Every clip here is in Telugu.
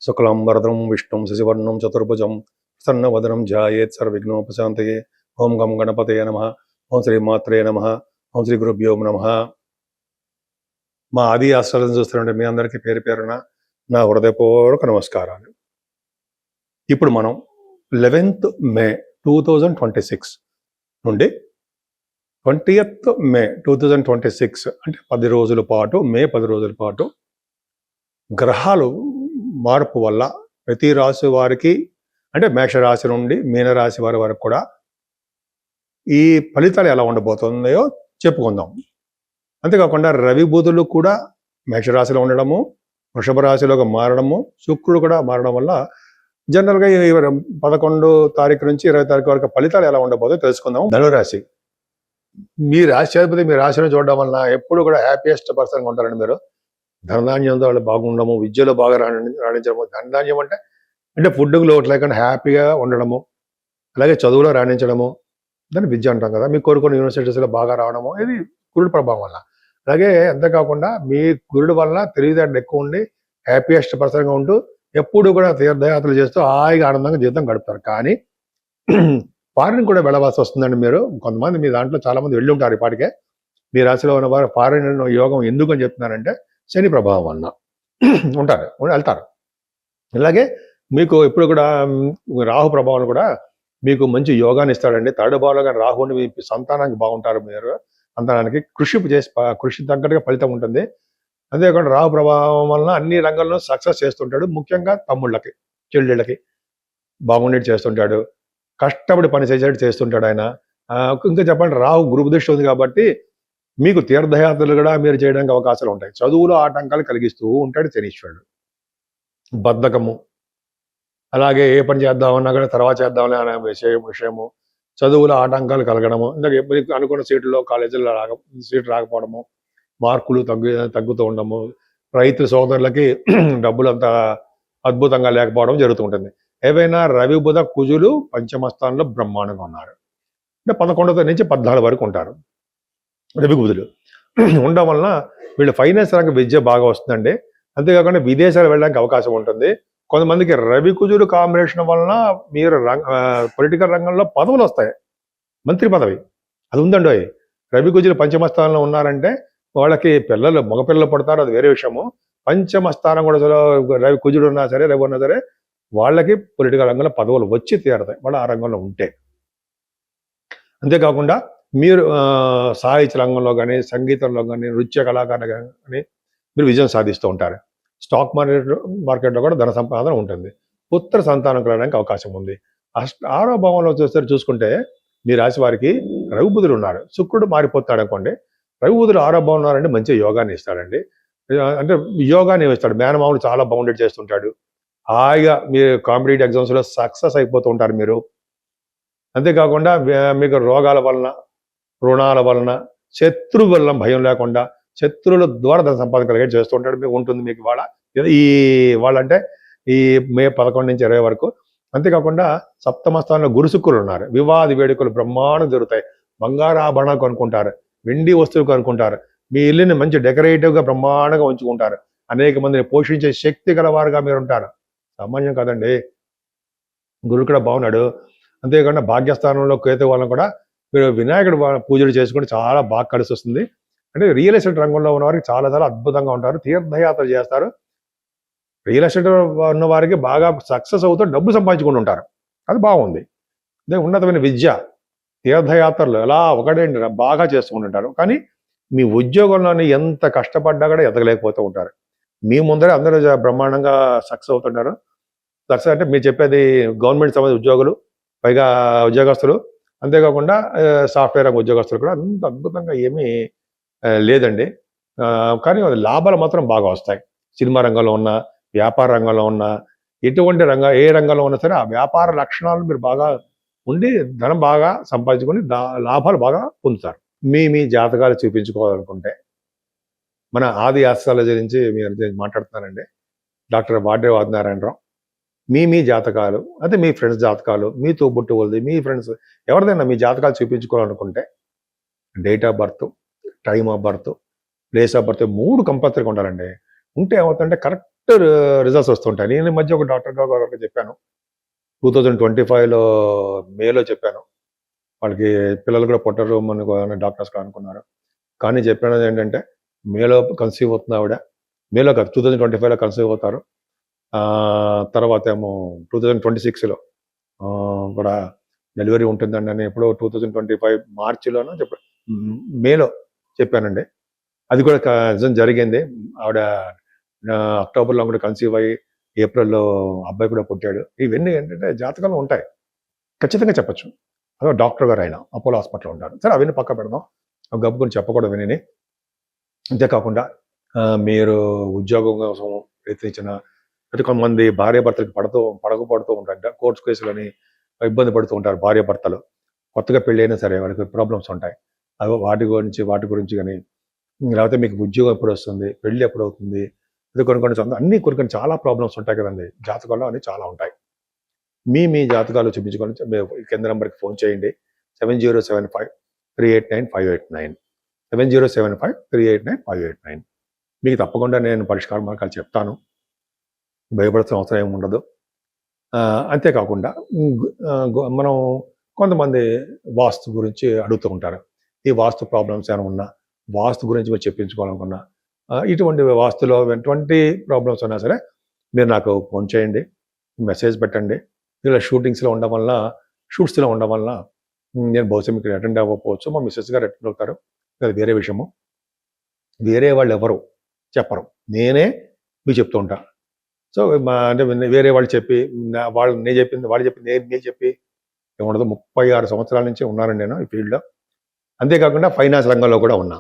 శుక్లాంబరధరం విష్ణుం శశివర్ణం చతుర్భుజం ప్రసన్నవదనం ధ్యాయేత్ సర్వవిఘ్నోపశాంతయే. ఓం గం గణపతయే నమః. ఓం శ్రీ మాత్రే నమః. ఓం శ్రీ గురుభ్యో నమః. మా ఆది ఆశ్రయం చూస్తున్నట్టు మీ అందరికీ పేరు పేరున నా హృదయపూర్వక నమస్కారాలు. ఇప్పుడు మనం 11th మే 2026 నుండి 20th మే 2026 అంటే 10 రోజుల పాటు, మే 10 రోజుల పాటు గ్రహాలు మార్పు వల్ల ప్రతి రాశి వారికి, అంటే మేషరాశి నుండి మీనరాశి వారి వరకు కూడా ఈ ఫలితాలు ఎలా ఉండబోతున్నాయో చెప్పుకుందాం. అంతేకాకుండా రవి బుధులు కూడా మేషరాశిలో ఉండడము, వృషభ రాశిలోకి మారడము, శుక్రుడు కూడా మారడం వల్ల జనరల్గా 11 తారీఖు నుంచి 20 తారీఖు వరకు ఫలితాలు ఎలా ఉండబోతుందో తెలుసుకుందాం. ధనురాశి, మీ రాశ్యాధిపతి మీ రాశిని చూడడం వలన ఎప్పుడు కూడా హ్యాపీయెస్ట్ పర్సన్గా ఉంటారండి. మీరు ధనధాన్యంతో వాళ్ళు బాగుండడము, విద్యలో బాగా రాణించడము. ధనధాన్యం అంటే ఫుడ్కి లోటు లేకుండా హ్యాపీగా ఉండడము, అలాగే చదువులో రాణించడము, దాన్ని విద్య అంటాం కదా. మీ కోరుకున్న యూనివర్సిటీస్లో బాగా రావడము, ఇది గురుడు ప్రభావం వల్ల. అలాగే అంతేకాకుండా మీ గురుడు వల్ల తెలివితేటలు ఎక్కువ ఉండి హ్యాపీయెస్ట్ పర్సన్గా ఉంటూ ఎప్పుడు కూడా తీర్థయాత్రలు చేస్తూ హాయిగా ఆనందంగా జీవితం గడుపుతారు. కానీ ఫారిన్ కూడా వెళ్ళవలసి వస్తుందండి. మీరు కొంతమంది మీ దాంట్లో చాలా మంది వెళ్ళి ఉంటారు. ఇప్పటికే మీ రాశిలో ఉన్న వారు ఫారిన్ యోగం ఎందుకు అని చెప్తున్నారంటే శని ప్రభావం వలన వెళ్తారు. అలాగే మీకు ఇప్పుడు కూడా రాహు ప్రభావం కూడా మీకు మంచి యోగాన్ని ఇస్తాడండి. థర్డ్ భావంలో కానీ రాహుని మీ సంతానానికి బాగుంటారు. మీరు సంతానానికి కృషి తగ్గట్టుగా ఫలితం ఉంటుంది. అంతేకాకుండా రాహు ప్రభావం వలన అన్ని రంగాల్లో సక్సెస్ చేస్తుంటాడు. ముఖ్యంగా తమ్ముళ్ళకి, చెల్లెళ్ళకి బాగుండేది చేస్తుంటాడు. కష్టపడి పని చేస్తుంటాడు ఆయన. ఇంకా చెప్పండి, రాహు గురు దృష్టి ఉంది కాబట్టి మీకు తీర్థయాత్రలు కూడా మీరు చేయడానికి అవకాశాలు ఉంటాయి. చదువులో ఆటంకాలు కలిగిస్తూ ఉంటాడు శనీశ్వరుడు. బద్ధకము, అలాగే ఏ పని చేద్దామన్నా కూడా తర్వాత చేద్దామని అనే విషయము, చదువులో ఆటంకాలు కలగడము, ఇందాక మీకు అనుకున్న సీట్లలో కాలేజీలో సీట్లు రాకపోవడము, మార్కులు తగ్గుతూ ఉండడము, రైతు సోదరులకి డబ్బులు అంత అద్భుతంగా లేకపోవడం జరుగుతుంటుంది. ఏవైనా రవి బుధ కుజులు పంచమస్థానంలో బ్రహ్మాండంగా ఉన్నారు. అంటే 11వ నుంచి 14 వరకు ఉంటారు రవి బుధులు. ఉండడం వలన వీళ్ళు ఫైనాన్స్ రంగ విద్య బాగా వస్తుందండి. అంతేకాకుండా విదేశాలు వెళ్ళడానికి అవకాశం ఉంటుంది. కొంతమందికి రవి కుజులు కాంబినేషన్ వలన మీరు పొలిటికల్ రంగంలో పదవులు వస్తాయి. మంత్రి పదవి అది ఉందండి. రవి కుజులు పంచమస్థానంలో ఉన్నారంటే వాళ్ళకి మగపిల్లలు పడతారు, అది వేరే విషయము. పంచమస్థానం కూడా రవి కుజుడు ఉన్నా సరే, రవి ఉన్నా సరే, వాళ్ళకి పొలిటికల్ రంగంలో పదవులు వచ్చి తీరతాయి వాళ్ళు ఆ రంగంలో ఉంటే. అంతేకాకుండా మీరు సాహిత్య రంగంలో కానీ, సంగీతంలో కానీ, నృత్య కళాకారులు కానీ మీరు విజయం సాధిస్తూ ఉంటారు. స్టాక్ మార్కెట్లో కూడా ధన సంపాదన ఉంటుంది. పుత్ర సంతానం కలగడానికి అవకాశం ఉంది. 6వ భావంలో చూసుకుంటే మీ రాశి వారికి రవి బుధులు ఉన్నారు. శుక్రుడు మారిపోతాడు అనుకోండి. రవి బుధులు 6వ భావం ఉన్నారంటే మంచి యోగాన్ని ఇస్తాడండి. అంటే యోగాన్ని ఇస్తాడు. మేనమామలు చాలా బౌండెడ్ చేస్తుంటాడు. హాయిగా మీరు కాంపిటేటివ్ ఎగ్జామ్స్లో సక్సెస్ అయిపోతూ ఉంటారు మీరు. అంతేకాకుండా మీకు రోగాల వలన, రుణాల వలన, శత్రువు వలన భయం లేకుండా శత్రువుల ద్వారా ధన సంపాదన కలిగేట్ చేస్తూ ఉంటాడు. మీకు ఉంటుంది. మీకు వాళ్ళంటే ఈ మే 11 నుంచి 20 వరకు. అంతేకాకుండా సప్తమ స్థానంలో గురు శుక్రులు ఉన్నారు. వివాద వేడుకలు బ్రహ్మాండం జరుగుతాయి. బంగారు ఆభరణాలు కొనుక్కుంటారు, వెండి వస్తువులు కొనుక్కుంటారు. మీ ఇల్లుని మంచి డెకరేటివ్గా బ్రహ్మాండంగా ఉంచుకుంటారు. అనేక మందిని పోషించే శక్తి గలవారుగా మీరు ఉంటారు. సామాన్యం కాదండి. గురుడు కూడా బాగున్నాడు. అంతేకాకుండా భాగ్యస్థానంలో కేతు వాళ్ళని కూడా మీరు వినాయకుడు పూజలు చేసుకుంటే చాలా బాగా కలిసి వస్తుంది. అంటే రియల్ ఎస్టేట్ రంగంలో ఉన్న వారికి చాలా చాలా అద్భుతంగా ఉంటారు. తీర్థయాత్రలు చేస్తారు. రియల్ ఎస్టేట్ ఉన్న వారికి బాగా సక్సెస్ అవుతూ డబ్బు సంపాదించుకుంటూ ఉంటారు. అది బాగుంది. అదే ఉన్నతమైన విద్య, తీర్థయాత్రలు ఎలా ఒకటేంటి బాగా చేసుకుంటుంటారు. కానీ మీ ఉద్యోగంలోనే ఎంత కష్టపడ్డా కూడా ఎదగలేకపోతూ ఉంటారు. మీ ముందరే అందరూ బ్రహ్మాండంగా సక్సెస్ అవుతుంటారు. సక్సెస్ అంటే మీరు చెప్పేది గవర్నమెంట్ సంబంధించిన ఉద్యోగులు, పైగా ఉద్యోగస్తులు, అంతేకాకుండా సాఫ్ట్వేర్ రంగ ఉద్యోగస్తులు కూడా అంత అద్భుతంగా ఏమీ లేదండి. కానీ లాభాలు మాత్రం బాగా వస్తాయి. సినిమా రంగంలో ఉన్న, వ్యాపార రంగంలో ఉన్న, ఎటువంటి ఏ రంగంలో ఉన్నా సరే ఆ వ్యాపార లక్షణాలు మీరు బాగా ఉండి ధనం బాగా సంపాదించుకొని లాభాలు బాగా పొందుతారు. మీ జాతకాలు చూపించుకోవాలనుకుంటే మన ఆది ఆస్ట్రాలజీ నుంచి మీరు మాట్లాడుతున్నానండి. డాక్టర్ వాడ్రే వాదినారాయణరావు. మీ జాతకాలు, అంటే మీ ఫ్రెండ్స్ జాతకాలు, మీ తోబుట్టువులది, మీ ఫ్రెండ్స్ ఎవరిదైనా మీ జాతకాలు చూపించుకోవాలనుకుంటే date of birth, time of birth, place of birth 3 కంపల్సరీగా ఉండాలండి. ఉంటే ఏమవుతుందంటే రిజల్ట్స్ వస్తుంటాయి. నేను ఈ మధ్య ఒక డాక్టర్ గారికి చెప్పాను. 2025లో మేలో చెప్పాను. వాళ్ళకి పిల్లలు కూడా పుట్టరు మన డాక్టర్స్ అనుకున్నారు. కానీ చెప్పినది ఏంటంటే మేలో కన్సీవ్ అవుతుంది ఆవిడ. మేలో కాదు 2025లో కన్సీవ్ అవుతారు. తర్వాత ఏమో 2026లో కూడా డెలివరీ ఉంటుందండి అని ఎప్పుడో 2025 మార్చిలోనో మేలో చెప్పానండి. అది కూడా నిజం జరిగింది. ఆవిడ అక్టోబర్లో కూడా కన్సీవ్ అయ్యి ఏప్రిల్లో అబ్బాయి కూడా పుట్టాడు. ఇవన్నీ ఏంటంటే జాతకంలో ఉంటాయి, ఖచ్చితంగా చెప్పచ్చు. అదో డాక్టర్ గారు ఆయన అపోలో హాస్పిటల్లో ఉంటారు. సరే అవన్నీ పక్క పెడదాం, గబ్బు గురించి చెప్పకూడదు విని. అంతేకాకుండా మీరు ఉద్యోగం కోసం ప్రయత్నించిన ప్రతి కొంతమంది భార్యాభర్తలకు పడకపోతూ ఉంటారు. కోర్టు కేసులని ఇబ్బంది పడుతూ ఉంటారు భార్యాభర్తలు. కొత్తగా పెళ్ళి అయినా సరే వాళ్ళకి ప్రాబ్లమ్స్ ఉంటాయి. అవి వాటి గురించి కానీ, లేకపోతే మీకు ఉద్యోగం ఎప్పుడు వస్తుంది, పెళ్ళి ఎప్పుడు అవుతుంది, ఇది కొన్ని చాలా ప్రాబ్లమ్స్ ఉంటాయి కదండి జాతకాల్లో. అన్ని చాలా ఉంటాయి. మీ జాతకాలు చూపించుకొని కింద నెంబర్కి ఫోన్ చేయండి. 7075389589 7075389589. మీకు తప్పకుండా నేను పరిష్కార మార్గాలు చెప్తాను. భయపడాల్సిన అవసరం ఏమి ఉండదు. అంతేకాకుండా మనం కొంతమంది వాస్తు గురించి అడుగుతూ ఉంటారు. ఈ వాస్తు ప్రాబ్లమ్స్ ఏమైనా ఉన్నా, వాస్తు గురించి మీరు చెప్పించుకోవాలనుకున్నా, ఇటువంటి వాస్తులో ఎటువంటి ప్రాబ్లమ్స్ ఉన్నా సరే మీరు నాకు ఫోన్ చేయండి, మెసేజ్ పెట్టండి. ఇలా షూట్స్లో ఉండడం వల్ల నేను బహుశా మీకు అటెండ్ అవ్వకపోవచ్చు, మా మిస్సెస్ గారు అటెండ్ అవుతారు, అది వేరే విషయము. వేరే వాళ్ళు ఎవరు చెప్పరు, నేనే మీకు చెప్తూ ఉంటా. సో అంటే వేరే వాళ్ళు చెప్పి నేను చెప్పి ఏముండదు. 36 సంవత్సరాల నుంచి ఉన్నానండి నేను ఈ ఫీల్డ్లో. అంతేకాకుండా ఫైనాన్స్ రంగంలో కూడా ఉన్నా.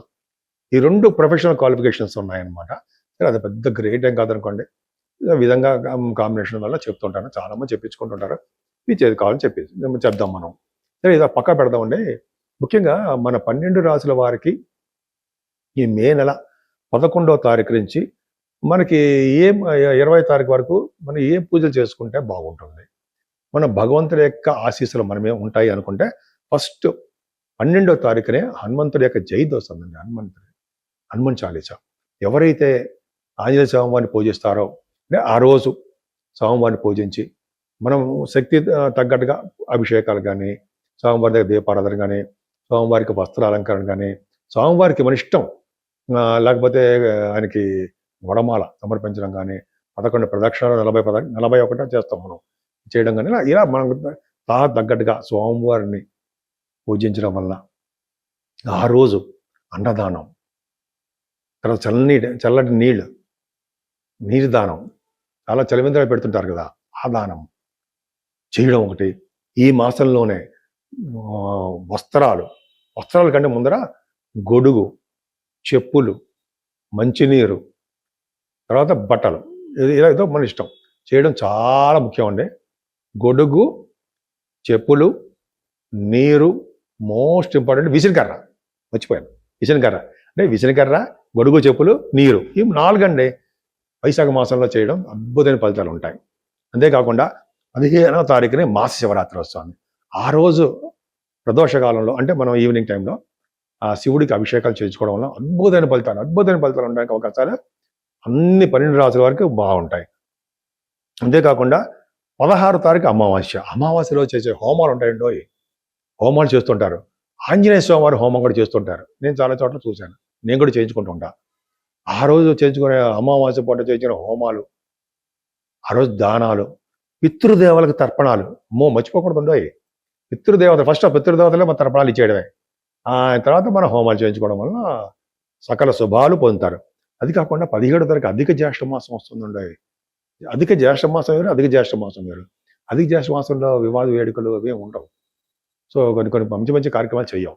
ఈ 2 ప్రొఫెషనల్ క్వాలిఫికేషన్స్ ఉన్నాయన్నమాట. సరే అది పెద్ద గ్రేట్ ఏం కాదనుకోండి. విధంగా కాంబినేషన్ వల్ల చెప్తుంటాను. చాలామంది చెప్పించుకుంటుంటారు. మీ చేతి కావాలని చెప్దాం మనం. సరే ఇది పక్కా పెడదామండి. ముఖ్యంగా మన 12 రాసుల వారికి ఈ మే నెల 11వ తారీఖు నుంచి మనకి 20వ తారీఖు వరకు మనం ఏ పూజలు చేసుకుంటే బాగుంటుంది, మన భగవంతుడి యొక్క ఆశీస్సులు మనమే ఉంటాయి అనుకుంటే ఫస్ట్ 12వ తారీఖునే హనుమంతుడి యొక్క జయంతి వస్తుందండి. హనుమాన్ చాలీసా. ఎవరైతే ఆంజనేయ స్వామివారిని పూజిస్తారో ఆ రోజు స్వామివారిని పూజించి మనం శక్తి తగ్గట్టుగా అభిషేకాలు కానీ, స్వామివారి దగ్గర దీపారాధన కానీ, స్వామివారికి వస్త్ర అలంకరణ కానీ, స్వామివారికి మన ఇష్టం లేకపోతే ఆయనకి వడమాల సమర్పించడం కానీ, 11 ప్రదక్షిణాలు 41 చేస్తాం మనం చేయడం కానీ, ఇలా మనం తగ్గట్టుగా స్వామివారిని పూజించడం వల్ల ఆ రోజు అన్నదానం, తర్వాత చల్లటి నీరు దానం, చాలా చలివిందలు పెడుతుంటారు కదా, ఆ దానం చేయడం ఒకటి. ఈ మాసంలోనే వస్త్రాల కంటే ముందర గొడుగు, చెప్పులు, మంచినీరు, తర్వాత బట్టలు, ఇలా ఏదో మన ఇష్టం చేయడం చాలా ముఖ్యం అండి. గొడుగు, చెప్పులు, నీరు, మోస్ట్ ఇంపార్టెంట్ విసనకర్ర. మర్చిపోయాను, విసనకర్ర. అంటే విసనకర్ర, గొడుగు, చెప్పులు, నీరు, ఈ 4 అండి వైశాఖ మాసంలో చేయడం అద్భుతమైన ఫలితాలు ఉంటాయి. అంతేకాకుండా 15వ తారీఖునే మాస శివరాత్రి వస్తుంది. ఆ రోజు ప్రదోషకాలంలో అంటే మనం ఈవినింగ్ టైంలో ఆ శివుడికి అభిషేకాలు చేయించుకోవడం వల్ల అద్భుతమైన ఫలితాలు ఉండడానికి అవకాశాలు అన్ని 12 రాసుల వరకు బాగుంటాయి. అంతేకాకుండా 16వ తారీఖు అమావాస్యలో చేసే హోమాలు ఉంటాయండి. హోమాలు చేస్తుంటారు. ఆంజనేయ స్వామి వారి హోమం కూడా చేస్తుంటారు. నేను చాలా చోట్ల చూశాను, నేను కూడా చేయించుకుంటూ ఉంటా. ఆ రోజు చేయించుకునే అమావాస్య పూట చేయించిన హోమాలు, ఆ రోజు దానాలు, పితృదేవతలకు తర్పణాలు మర్చిపోకూడదు. పితృదేవత ఫస్ట్ ఆ పితృదేవతలే మన తర్పణాలు ఇచ్చేయడమే. తర్వాత మన హోమాలు చేయించుకోవడం వల్ల సకల శుభాలు పొందుతారు. అది కాకుండా 17వ తారీఖు అధిక జ్యేష్ఠ మాసం వస్తుందండి. అధిక జ్యేష్ఠ మాసం వేరు, అధిక జ్యేష్ఠ మాసం వేరు. అధిక జ్యేష్ఠ మాసంలో వివాద వేడుకలు అవి ఉండవు. సో కొన్ని మంచి కార్యక్రమాలు చెయ్యం.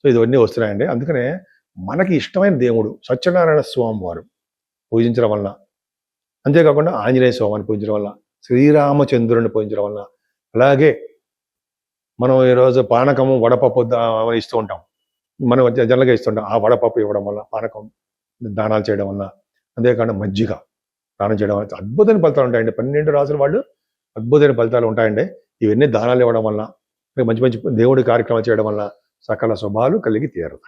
సో ఇవన్నీ వస్తున్నాయండి. అందుకనే మనకి ఇష్టమైన దేవుడు సత్యనారాయణ స్వామి వారు పూజించడం వల్ల, అంతేకాకుండా ఆంజనేయ స్వామిని పూజించడం వల్ల, శ్రీరామచంద్రుని పూజించడం వల్ల, అలాగే మనం ఈరోజు పానకము, వడపప్పు ఇస్తూ ఉంటాం. మనం జనరల్గా ఇస్తుంటాం. ఆ వడపప్పు ఇవ్వడం వల్ల, పానకం దానాలు చేయడం వల్ల, అంతేకాకుండా మజ్జిగ దానం చేయడం వల్ల అద్భుతమైన ఫలితాలు ఉంటాయండి. 12 రాసుల వాళ్ళు అద్భుతమైన ఫలితాలు ఉంటాయండి. ఇవన్నీ దానాలు ఇవ్వడం వల్ల, మంచి దేవుడి కార్యక్రమాలు చేయడం వల్ల సకల శుభాలు కలిగి తీరుతాయి.